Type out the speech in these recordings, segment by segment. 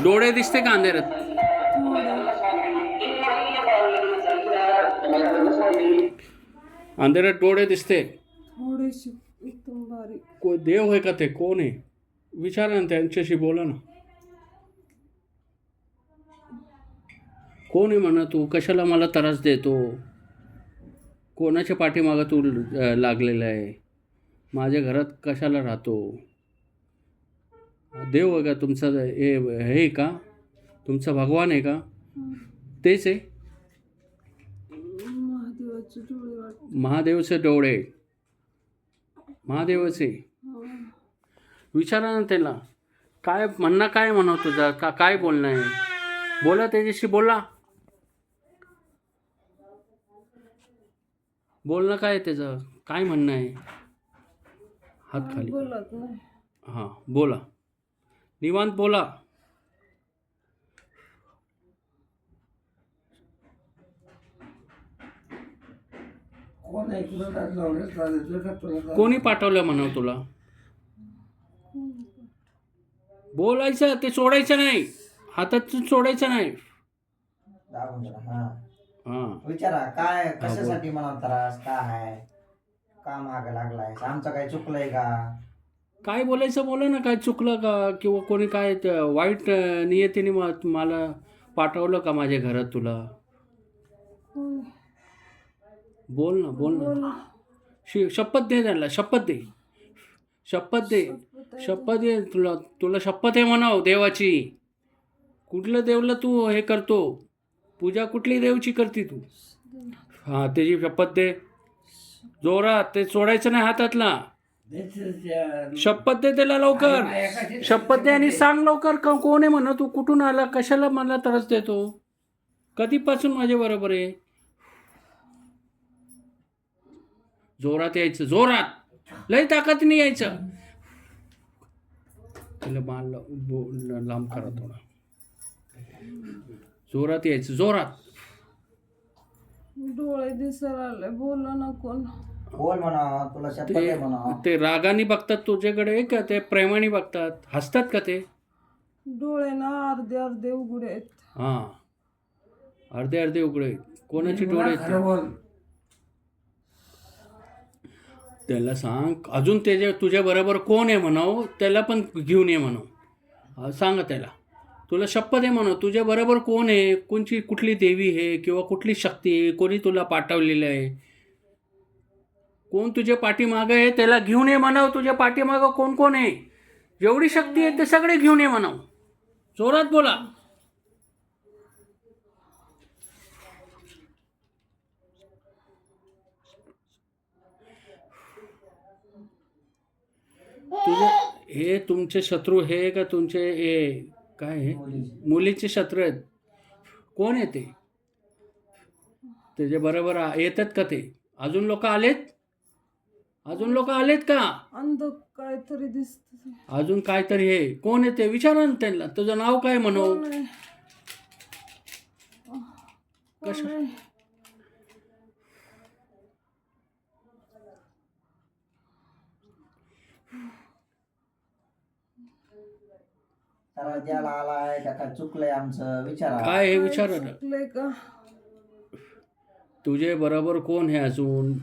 डोळे दिसते का अंधेरात? अंधेरात डोळे दिसते? थोडीशी एकदम बारीक. कोण देव आहे का ते? कोण आहे? विचारा ना, त्यांच्याशी बोला ना. कोण आहे म्हणा तू? कशाला मला त्रास देतो? कोणाच्या पाठीमागं तू लागलेला आहे? माझ्या घरात कशाला राहतो? देव आहे का तुमचा? हे का तुमचा भगवान आहे का? तेच आहे. महादेवाचे डोळे वाटत. महादेवचे डोळे, महादेवाचे. विचारा ना त्याला, काय म्हणणं, काय म्हणू तुझा? काय बोलणं आहे? बोला त्याच्याशी, बोला. बोलणं काय आहे त्याचं? काय म्हणणं आहे? हात खाली. बोलत नाही. हां, बोला, निवांत बोला. कोणी पाठवलं म्हणावं तुला? बोलायचं, ते सोडायचं नाही, हातात सोडायचं नाही. हां, विचारा काय कशासाठी मला त्रास काय आहे, का माग लागलाय, आमचं काय चुकलंय का? काय बोलायचं बोला ना. काय चुकलं का? किंवा कोणी काय वाईट नियतीने मला पाठवलं का माझ्या घरात तुला? बोल ना, बोल ना. शपथ दे त्याला, शपथ दे, शपथ दे, शपथ दे. तुला शपथ आहे म्हणाव देवाची. कुठलं देवला तू हे करतो? पूजा कुठली देवची करते तू? हां, त्याची शपथ दे जोरात. ते सोडायचं नाही हातातला. शपथ दे त्याला लवकर. शपथ दे आणि सांग लवकर, कोण आहे म्हणा तू? कुठून आला? कशाला मला त्रास देतो? कधीपासून माझ्या बरोबर आहे? जोरात यायचं, जोरात, लई ताकदीने यायचं. त्याला लांब करा थोडा. जोरात यायचं, जोरात. डोळे दिसायला आले. बोला ना कोण. बोल म्हणा, तुला शपथ आहे म्हणा. ते रागाने बघतात तुझ्याकडे का ते प्रेमाने बघतात? हसतात का ते? डोळे ना अर्धे अर्धे उघडे आहेत. हां, अर्धे अर्धे उघडे. कोणाचे डोळे आहेत? त्याला सांग. अजून तुझ्या बरोबर कोण आहे म्हणाव, त्याला पण घेऊन ये म्हणाव. सांग त्याला, तुला शपथ आहे म्हणाव. तुझ्या बरोबर कोण आहे? कुठली देवी आहे किंवा कुठली शक्ती आहे? कोणी तुला पाठवलेलं आहे? कोण तुझ्या पाठीमागं आहे? त्याला घेऊन ये म्हणाव. तुझ्या पाठीमागं कोण कोण आहे? जेवढी शक्ती आहे ते सगळे घेऊन ये म्हणाव. जोरात बोला. हे तुमचे शत्रू हे का तुमचे हे काय हे मुलीचे शत्रू आहेत? कोण आहे ते? त्याच्या बरोबर येतात का ते? अजून लोक आलेत? अजून लोक आलेत का? अंध काहीतरी दिसत. अजून काहीतरी हे कोण आहे ते? विचारा ना त्यांना. तुझं नाव काय म्हणू? कशा? तर ज्याला आलाय त्याला चुकलंय आमचं, विचारा. काय हे विचारा ना. चुकलंय का? तुझे बरोबर कोण है अजून?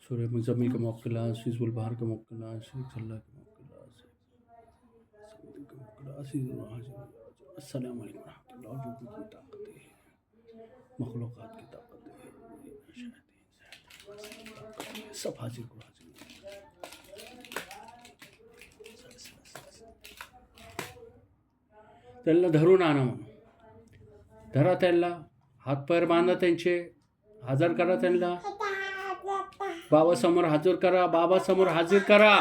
सूर्य मुजम्मिल का मौकला, सिजुल बहार का मौकला, शेख अल्लाह का मौकला, समुद्र का मौकला, अस्सलाम वालेकुम रहमतुल्लाह। जो कुछ की ताकत है, मखलूक़ात की ताकत है, सब हाजिर को हाजिर। त्याला धरून आणा म्हणून. धरा त्याला, हातपाय बांधा त्यांचे, हजर करा त्यांना. बाबासमोर हजर करा, बाबासमोर हाजीर करा.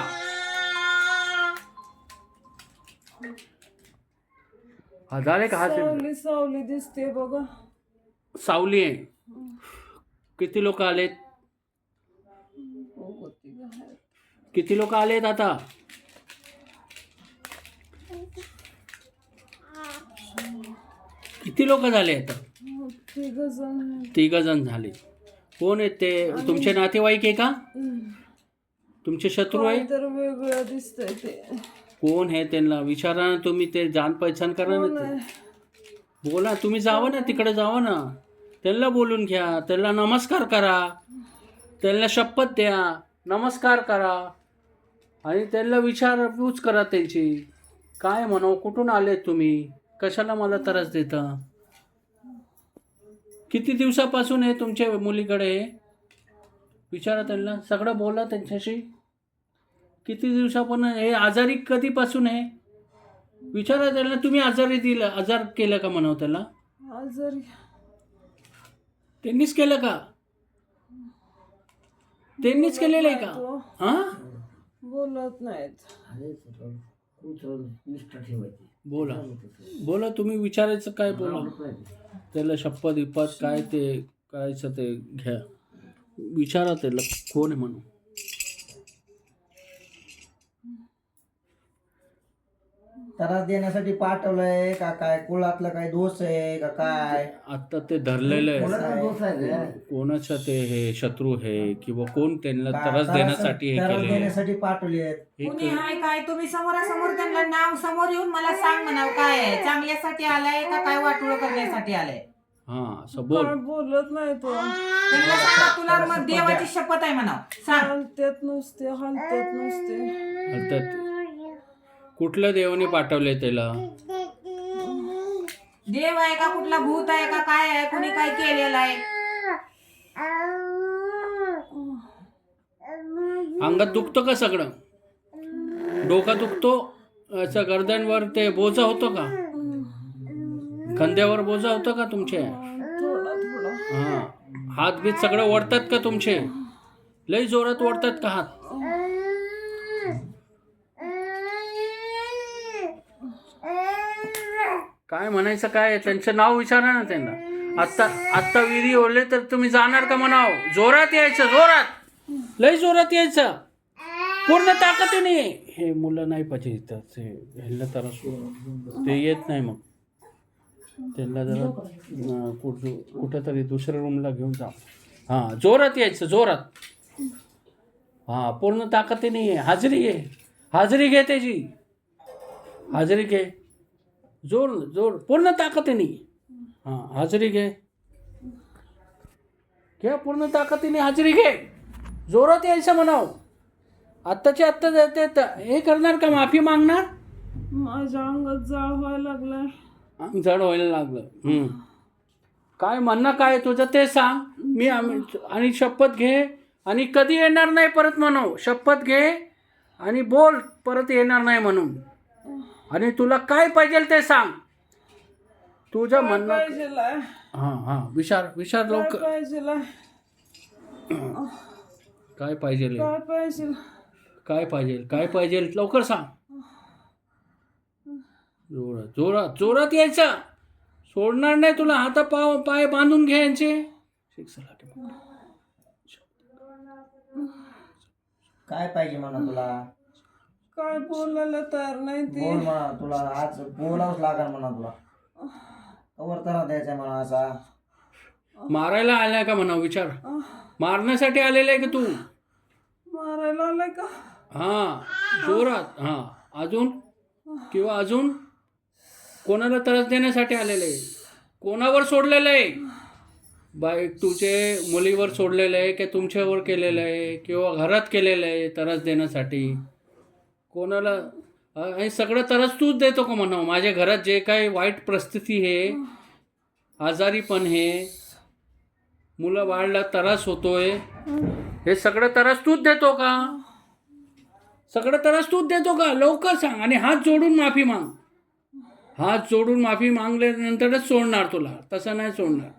झाले का हाजीर? सावली सावली दिसते बघा. सावली आहे. किती लोक आलेत? किती लोक आलेत आता? किती लोक झाले आता? 3 जण झाले. कोण आहेत ते? तुमचे नातेवाईक आहे का? तुमचे शत्रू आहे? तर वेगळं दिसतंय ते. कोण आहे त्यांना विचारा ना तुम्ही, ते जाण पहिचान करा कोण ना आहे? ते. बोला तुम्ही, जावा ना तिकडे, जावा ना, त्यांना बोलून घ्या, त्यांना नमस्कार करा, त्यांना शपथ द्या, नमस्कार करा आणि त्यांना विचारपूस करा त्यांची, काय म्हणावं, कुठून आले तुम्ही, कशाला मला त्रास देता, किती दिवसापासून आहे तुमच्या मुलीकडे, विचारा त्यांना, सगळं बोला त्यांच्याशी, किती दिवसापासून हे आजारी कधीपासून आहे विचारा त्यांना, तुम्ही आजार केलं का म्हणावं त्याला, आजारी त्यांनीच केलं का, त्यांनीच केलेलं आहे का, तो हां बोलत नाहीत. बोला बोला तुम्ही, विचारायचं काय, बोला त्याला शपथ विपत काय ते करायचं ते घ्या, विचारा त्याला कोण आहे म्हणून. त्रास देण्यासाठी पाठवलंय का काय, कुळातला काय दोष आहे का काय, आता ते धरलेलं आहे, दोष आहे कोणाचं ते हे शत्रू आहे किंवा कोण त्यांना का? त्रास देण्यासाठी हे त्रास केले, देण्यासाठी पाठवलेत. हे कुणी हाय काय, तुम्ही समोरासमोर त्यांना नाव समोर येऊन मला सांग म्हणाव, काय आहे, चांगल्यासाठी आलाय का काय वाटोळं करण्यासाठी आलाय, हा असं बोल. काय बोलत नाही तो. त्यांना सांगा तुला मग देवाची शपथ आहे म्हणाव, सांग. हलत्यात नुसते, हलत्यात नुसते. अर्थात कुठल्या देवाने पाठवले त्याला, देव आहे का कुठला भूत आहे का काय आहे, कुणी काय केलेलं आहे, अंगात दुखतं का सगळं, डोका दुखतो, असं गर्दनवर ते बोजा होतो का, खांद्यावर बोजा होतं का तुमचे, थोडा थोडा. हां हात बीत सगळं ओढतात का तुमचे, लई जोरात ओढतात का हात, काय म्हणायचं काय आहे? त्यांचं नाव विचारा ना त्यांना, आत्ता विहिरी ओढले तर तुम्ही जाणार का म्हणाव, जोरात यायचं, जोरात, लई जोरात यायचं, पूर्ण ताकदीने. हे मुलं नाही पाहिजे इथं, ते ह्याला त्रास ते येत नाही, मग त्यांना जरा कुठंतरी दुसऱ्या रूमला घेऊन जा, हां जोरात यायचं, जोरात, हां पूर्ण ताकदीने ये, हाजरी घे, हाजरी घे त्याची, हाजरी घे, जोर जोर पूर्ण ताकदीने, हां हाजरी घे, घे पूर्ण ताकदीने हाजरी घे, जोरात यायचं म्हणाव, आत्ताच्या आत्ता जाते हे करणार का, माफी मागणार, माझ्या अंगात जाळ व्हायला लागलाय. जड व्हायला लागलं, काय म्हणणं काय तुझं ते सांग, मी आणि शपथ घे आणि कधी येणार नाही परत म्हणाव, शपथ घे आणि बोल परत येणार नाही म्हणून, आणि तुला काय पाहिजे ते सांग, तुझं म्हणणं, पाहिजेलाय, हां हां विचार विचार काय लवकर, पाहिजेलाय, काय पाहिजे, काय पाहिजे, काय पाहिजे, काय पाहिजे लवकर सांग, जोरात जोरात जोरात यायचं, सोडणार नाही तुला, हाता पाय बांधून घे यांचे, काय पाहिजे म्हणा तुला, काय बोलायला तयार नाही ती. बोल म्हणा, तुला आज बोलावंच लागेल म्हणा, तुला कवर त्रास द्यायचा म्हणा असा, मारायला आलाय का म्हणाव, विचार, मारण्यासाठी आलेला आहे का तू, मारायला आलाय का, हां जोरात, हां अजून किंवा अजून कोणाला त्रास देण्यासाठी आलेलं आहे, कोणावर सोडलेलं आहे, तुझे मुलीवर सोडलेलं आहे की तुमच्यावर केलेलं आहे किंवा घरात केलेलं आहे त्रास देण्यासाठी, कोणाला, हे सगळं त्रास तूच देतो का म्हणावं, माझ्या घरात जे काही वाईट परिस्थिती आहे, आजारीपण आहे, मुलं बाळला त्रास होतोय, हे सगळं त्रास तूच देतो का, सगळं त्रास तूच देतो का, लवकर सांग, आणि हात जोडून माफी माग, हात जोडून माफी मागल्यानंतरच सोडणार तुला, तसं नाही सोडणार,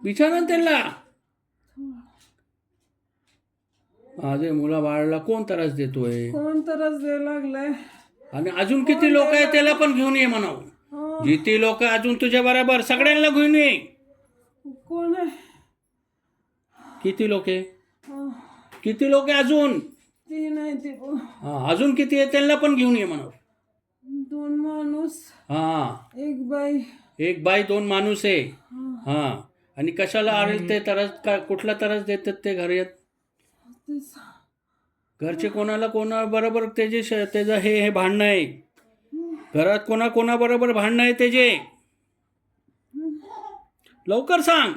विचारा त्याला, माझे मुला बाळाला कोण त्रास देतोय, कोण त्रास द्यायला लागलाय, आणि अजून किती लोक आहेत त्याला पण घेऊन ये म्हणावं, जिती लोक अजून तुझ्या बरोबर सगळ्यांना घेऊन ये, कोण आहे, किती लोक आहे, किती लोक आहे अजून, ती नाही ती पण. हां अजून किती आहे त्यांना पण घेऊन ये म्हणावं, 2 माणूस, हां 1 बाई, 1 बाई 2 माणूस आहे, हां आणि कशाला आले ते त्रास, का कुठला त्रास देतात ते घरात, घरचे कोणा बरोबर त्याचं हे भांडणं आहे. घरात कोणाबरोबर भांडणं आहे त्याचे. लवकर सांग.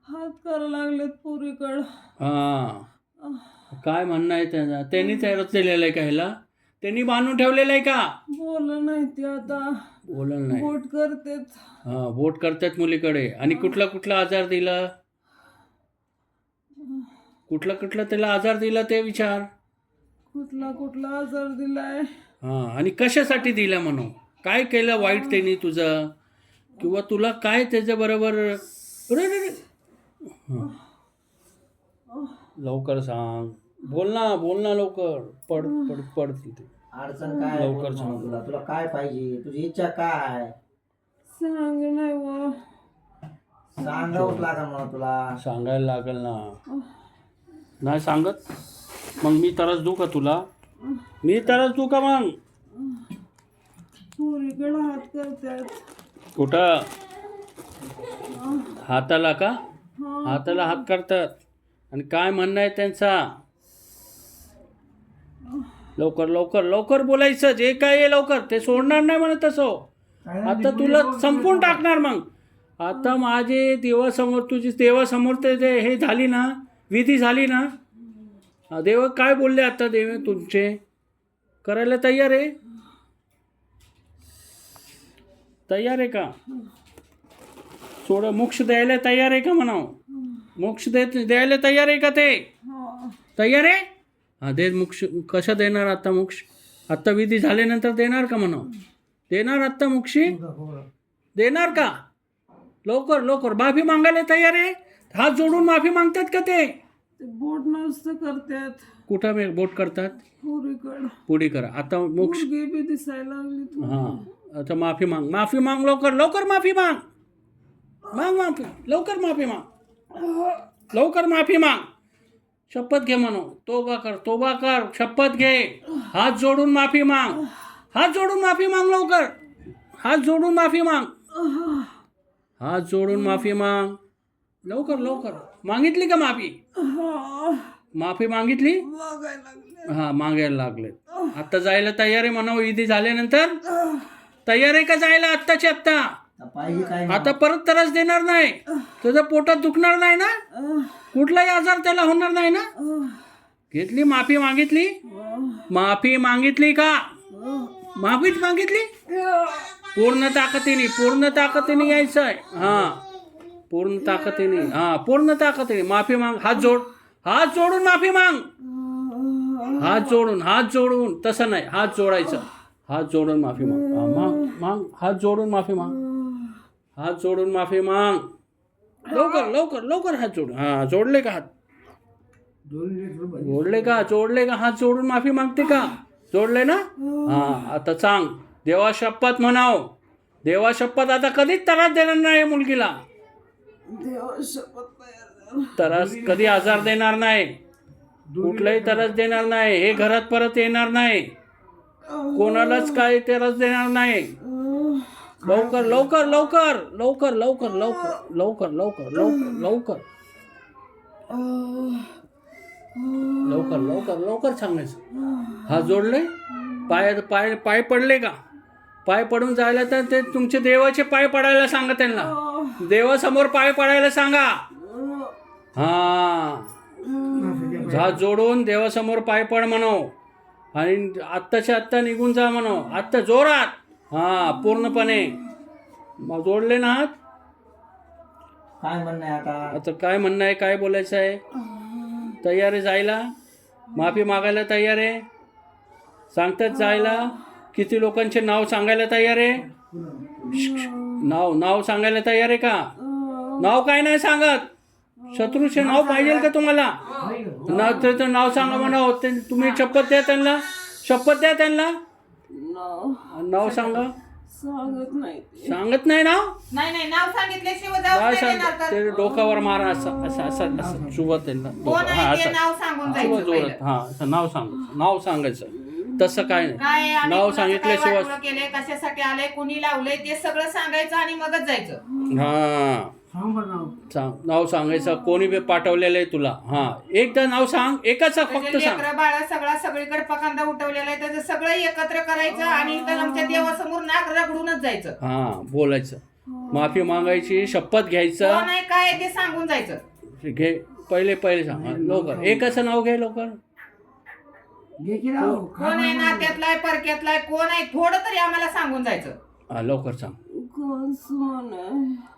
हात करायला लागलेत पोरीकडं. हां, काय म्हणणं आहे त्याचं? त्यांनी तयार दिलेलं आहे का ह्याला? त्यांनी बांधून ठेवलेलं आहे का? बोललं नाही ते आता. बोललं नाही. बोट करतेत. हां, बोट करतात मुलीकडे. आणि कुठला आजार दिला? कुठला त्याला आजार दिला ते विचार. कुठला आजार दिलाय? हां, आणि कशासाठी दिला म्हणून? काय केलं वाईट त्यांनी तुझं? किंवा तुला काय त्याच्याबरोबर? हां, लवकर सांग. बोल ना लवकर. पड तिथे. अडचण काय आहे? लवकर बोल सांग. मला. तुला काय पाहिजे? तुझी इच्छा काय? सांग नाही व. सांगावंच लागल मला तुला. सांगायला लागेल ना. नाही सांगत मग मी त्रास देऊ का तुला? मी त्रास देऊ का मग? पोरीकडं हात करतात. कुठं? हाताला का? हाताला हात करतात. आणि काय म्हणणं आहे त्यांचा? लवकर बोलायचं. जे काय आहे लवकर. ते सोडणार नाही म्हणत तसं. आता तुला संपून टाकणार मग. आता माझे देवासमोर तुझी देवासमोर ते हे झाली ना, विधी झाली ना. देव काय बोलले आता? देव तुमचे करायला तयार आहे? तयार आहे का? मोक्ष द्यायला तयार आहे का म्हणाव? मोक्ष द्यायला तयार आहे का ते? तयार आहे? हा, दे मोक्ष. कशा देणार आता मोक्ष? आत्ता विधी झाल्यानंतर देणार का म्हणाव? देणार आत्ता मोक्षी? देणार का? लवकर माफी मागायला तयार आहे? हात जोडून माफी मागतात का ते? बोट नुसतं करतात. कुठं बोट करतात? पोरीकडं. पुढे करा आता मोक्ष. पोरगी बी दिसायला लागली. हां, आता माफी माग लवकर माफी माग माफी लवकर माफी माग. शपथ घे म्हणू. तोबा कर. शपथ घे. हात जोडून माफी माग लवकर. हात जोडून माफी माग लवकर. मागितली का माफी? माफी मागितली? हां, मागायला लागले. आता जायला तयार आहे म्हणावं. विधी झाल्यानंतर तयार आहे का जायला? आत्ताची आत्ता. पाहिजे काय? आता परत त्रास देणार नाही. तुझं पोटात दुखणार नाही ना? कुठलाही आजार त्याला होणार नाही ना? घेतली माफी मागितली? माफी मागितली का? माफीच मागितली? पूर्ण ताकदीने यायचं आहे. हां, पूर्ण ताकदीने माफी माग. हात जोडून माफी माग. हात जोडून तसं नाही. हात जोडायचं. हात जोडून माफी माग. हात जोडून माफी माग. लवकर हात जोडून. हां, जोडले का हात? जोडले का? हात जोडून माफी मागते का? जोडले ना? हां, आता सांग. देवा शपथ म्हणाव. देवा शपथ आता कधीच त्रास देणार नाही मुलगीला. त्रास कधी आजार देणार नाही. कुठलाही त्रास देणार नाही. हे घरात परत येणार नाही. कोणालाच काही त्रास देणार नाही. लवकर सांगायचं. हात जोडले? पाय पडले का? पाय पडून जायला तर ते तुमचे देवाचे पाय पडायला सांगा त्यांना. देवासमोर पाय पडायला सांगा. हां, हात जोडून देवासमोर पाय पड म्हणव. आणि आत्ताच्या आत्ता निघून जा म्हणव. आत्ता जोरात. हां, पूर्णपणे जोडले ना हात? काय म्हणणं आहे आता काय म्हणणं आहे? काय बोलायचं आहे? तयार आहे जायला? माफी मागायला तयार आहे? सांगतात जायला? किती लोकांचे नाव सांगायला तयार आहे? नाव सांगायला तयार आहे का? नाव काय नाही सांगत. शत्रूचे नाव पाहिजे का तुम्हाला? नाव सांगा म्हणा. तुम्ही शपथ द्या त्यांना. नाव सांगा. सांगत नाही नाव? नाही नाव सांगितल्याशिवाय जाऊ देणार तर. ते डोक्यावर मारा. असं चुबत त्यांना. कोण आहे ते नाव सांगून जायचं पहिलं. हां, नाव सांगायचं. तसं काय नाही. काय आम्ही नाव कुणाचं काय सांगितल्याशिवाय वाटोळं केलंय, कशासाठी आलंय, कुणी लावलंय ते सगळं सांगायचं आणि मगच जायचं. हां, सांग बरं नाव. सांग नाव सांगायचं कोणी बी पाठवलेलं आहे तुला हा एकदा नाव सांग एकाच फक्त सांग लेकरं बाळा सगळा सगळीकडे पकांदा उठवलेला आहे त्याचं सगळं एकत्र करायचं आणि इथं आमच्या देवासमोर नाक रगडूनच जायचं. हा बोलायचं माफी मागायची शपथ घ्यायचं कोण आहे काय आहे ते सांगून जायचं. घे पहिले सांग हा, लवकर एकाचं नाव घे लवकर घे की नाव. कोण आहे नात्यातलाय परक्यातलाय कोण आहे थोडं तरी आम्हाला सांगून जायचं. हा लवकर सांग कोण सुमन आहे?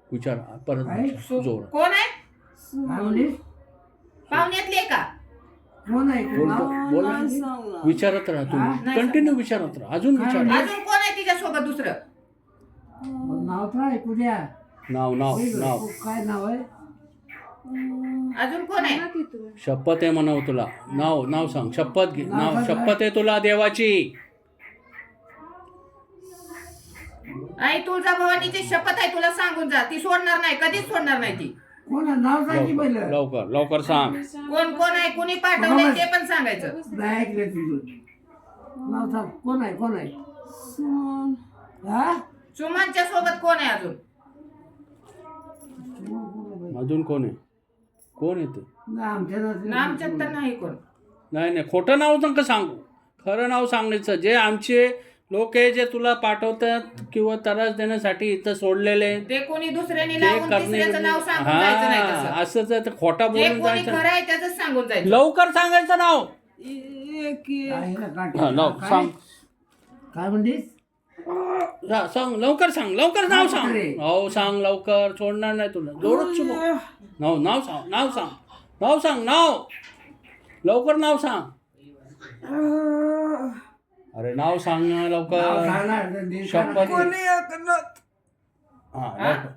विचार परत विचार, जोर कोण आहे काय म्हणलीस? पाहुण्यातले का कोण आहे बोल कोण? बोल नाही सांगणार. विचारत राहा तुम्ही नाही कंटिन्यू विचारत राहा अजून विचार अजून कोण आहे तिच्यासोबत दुसरं. नाव तर ऐकू द्या. नाव नाव नाव काय नाव आहे? अजून कोण आहे. शपथ आहे म्हणावं तुला नाव सांग शपथ घे नाव शपथ आहे तुला देवाची आई तुळजाभवानीची शपथ आहे तुला सांगून जा ती सोडणार नाही कधीच सोडणार नाही ती. कोण आहे? नाव सांग की पहिलं. लवकर सांग कोण आहे कुणी पाठवलंय ते पण सांगायचं. नाही ऐकलं तुझं. नाव सांग. कोण आहे कोण आहे? सुमन. हा? सुमनच्या सोबत कोण आहे अजून. अजून कोण येते नाही, आमच्या नावाचं- आमच्यात तर नाही कोण. नाही खोटं नाव नका सांगू खरं नाव सांगायचं जे आमचे लोक आहे जे तुला पाठवतात किंवा त्रास देण्यासाठी इथं सोडलेले ते कोणी दुसऱ्याने ते लावून करणे तिसऱ्याचं नाव सांगून जायचं नाही तसं. हा असं जर खोटा जे बोलून कोणी जायचं खरं आहे त्याच सांगून जायचं. लवकर सांगायचं नाव एक आहे ना काठी. हा, नाव काय? सांग काय म्हणलीस? हा, सांग लवकर नाव सांग अरे. हो सांग लवकर सोडणार नाही तुला जोरच सुरू नाव सांग लवकर नाव सांग अरे नाव सांग ना नाव लवकर सांगणार तर दे शपथ सांगणार. हा लवकर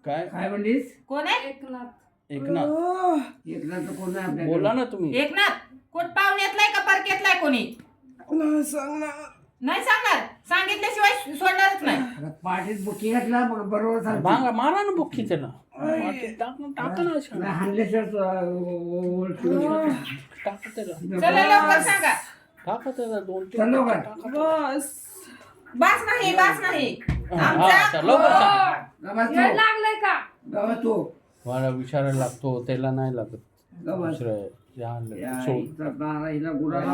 काय काय म्हणलीस? कोण आहे एकनाथ एकला तर कोण आहे आपल्याकडे? बोला ना तुम्ही एकनाथ कोण पाहुण्यातलाय का परक्यातलाय कोणी नाही सांगणार सांगितल्याशिवाय सोडणारच नाही. आता पाठीत बुकी घातला मग बरोबर सांग. मारा ना बुक्की त्याला टाका ना अशा. हाणल्याशिवाय टाका त्याला चला लवकर सांगा. टाका त्याला 2-3 चल लवकर. टाका. बास नाही हा, आमचा चल, लवकर सांग गावात तो मला विचारायला लागतो त्याला नाही लागत गावात दुसरं या सोड इथं नारायणला गुराला